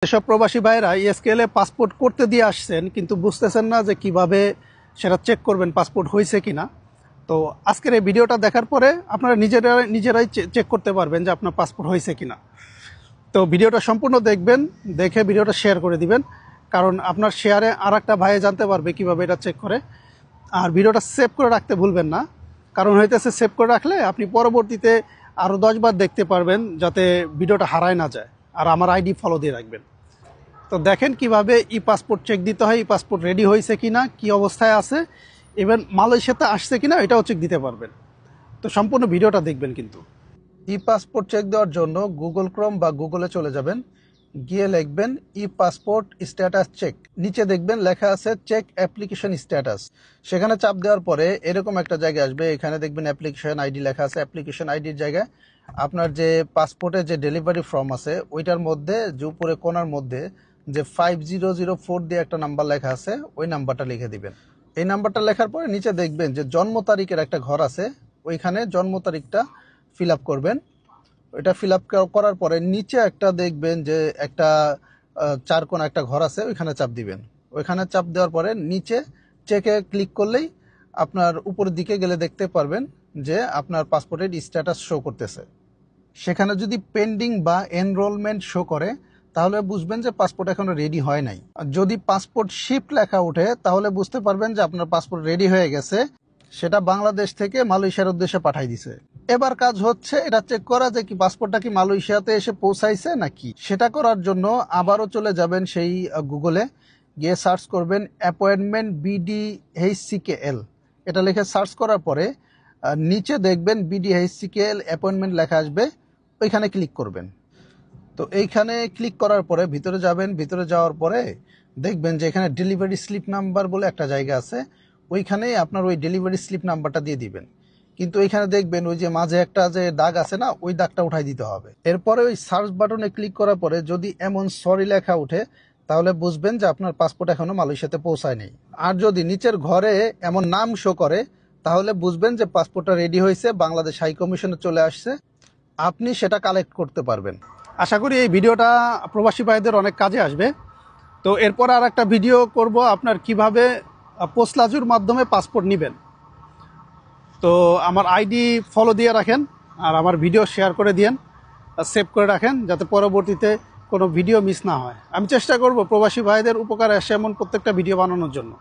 যেসব প্রবাসী ভাইরা ইএসকেএল পাসপোর্ট করতে দিয়ে আসছেন কিন্তু বুঝতেছেন না যে কিভাবে সেটা চেক করবেন পাসপোর্ট হয়েছে কিনা। তো আজকের এই ভিডিওটা দেখার পরে আপনারা নিজেরাই চেক করতে পারবেন যে আপনার পাসপোর্ট হয়েছে কিনা। তো ভিডিওটা সম্পূর্ণ দেখবেন, দেখে ভিডিওটা শেয়ার করে দিবেন, কারণ আপনার শেয়ারে আর একটা ভাইয়ে জানতে পারবে কিভাবে এটা চেক করে। আর ভিডিওটা সেভ করে রাখতে ভুলবেন না, কারণ হইতেছে সেভ করে রাখলে আপনি পরবর্তীতে আরও 10 বার দেখতে পারবেন, যাতে ভিডিওটা হারায় না যায়। আর আমার আইডি ফলো দিয়ে রাখবেন। তো দেখেন কিভাবে ই পাসপোর্ট চেক দিতে হয়, ই পাসপোর্ট রেডি হয়েছে কিনা, কি অবস্থায় আছে, ইভেন মালয়েশিয়াতে আসছে কিনা এটাও চেক দিতে পারবেন। তো সম্পূর্ণ ভিডিওটা দেখবেন। কিন্তু ই পাসপোর্ট চেক দেওয়ার জন্য গুগল ক্রোম বা গুগলে চলে যাবেন, গিয়ে লিখবেন ই পাসপোর্ট স্ট্যাটাস চেক। নিচে দেখবেন লেখা আছে চেক অ্যাপ্লিকেশন স্ট্যাটাস। সেখানে চাপ দেওয়ার পরে এরকম একটা জায়গা আসবে, এখানে দেখবেন অ্যাপ্লিকেশন আইডি লেখা আছে। অ্যাপ্লিকেশন আইডির জায়গায় আপনার যে পাসপোর্টের যে ডেলিভারি ফর্ম আছে ওইটার মধ্যে যে উপরে কোনার মধ্যে যে 5004 দিয়ে একটা নাম্বার লেখা আছে, ওই নাম্বারটা লিখে দিবেন। এই নাম্বারটা লেখার পরে নিচে দেখবেন যে জন্ম তারিখের একটা ঘর আছে, ওইখানে জন্ম তারিখটা ফিল আপ করবেন। ওইটা ফিল আপ করার পরে নিচে একটা দেখবেন যে একটা চার কোণা একটা ঘর আছে, ওইখানে চাপ দিবেন। ওইখানে চাপ দেওয়ার পরে নিচে চেকে ক্লিক করলেই আপনার উপরের দিকে গেলে দেখতে পারবেন যে আপনার পাসপোর্টের স্ট্যাটাস শো করতেছে। সেখানে যদি পেন্ডিং বা এনরোলমেন্ট শো করে তাহলে বুঝবেন যে পাসপোর্ট এখনো রেডি হয় নাই। আর যদি পাসপোর্ট শিফট লেখা ওঠে তাহলে বুঝতে পারবেন যে আপনার পাসপোর্ট রেডি হয়ে গেছে, সেটা বাংলাদেশ থেকে মালয়েশিয়ার উদ্দেশ্যে পাঠাই দিছে। এবার কাজ হচ্ছে এটা চেক করা যে কি পাসপোর্টটা কি মালয়েশিয়াতে এসে পৌঁছাইছে নাকি। সেটা করার জন্য আবারও চলে যাবেন সেই গুগলে, গিয়ে সার্চ করবেন অ্যাপয়েন্টমেন্ট BDHCKL। এটা লিখে সার্চ করার পরে নিচে দেখবেন BDHCKL অ্যাপয়েন্টমেন্ট লেখা আসবে, ওইখানে ক্লিক করবেন। তো এইখানে ক্লিক করার পরে ভিতরে যাবেন, ভিতরে যাওয়ার পরে দেখবেন যে এখানে ডেলিভারি স্লিপ নাম্বার বলে একটা জায়গা আছে, ওইখানে আপনার ওই ডেলিভারি স্লিপ নাম্বারটা দিয়ে দিবেন। কিন্তু এইখানে দেখবেন ওই যে মাঝে একটা যে দাগ আছে না, ওই দাগটা উঠাই দিতে হবে। এরপরে ওই সার্চ বাটনে ক্লিক করার পরে যদি এমন সরি লেখা উঠে তাহলে বুঝবেন যে আপনার পাসপোর্ট এখনো মালয়েশিয়াতে পৌঁছায়নি। আর যদি নিচের ঘরে এমন নাম শো করে তাহলে বুঝবেন যে পাসপোর্টটা রেডি হয়েছে, বাংলাদেশ হাই কমিশনে চলে আসছে, আপনি সেটা কালেক্ট করতে পারবেন। আশা করি এই ভিডিওটা প্রবাসী ভাইদের অনেক কাজে আসবে। তো এরপর আর একটা ভিডিও করব আপনার কিভাবে পোস্টলাজুর মাধ্যমে পাসপোর্ট নেবেন। তো আমার আইডি ফলো দিয়ে রাখেন, আর আমার ভিডিও শেয়ার করে দিয়েন, সেভ করে রাখেন, যাতে পরবর্তীতে কোনো ভিডিও মিস না হয়। আমি চেষ্টা করব প্রবাসী ভাইদের উপকারে আসে এমন প্রত্যেকটা ভিডিও বানানোর জন্য।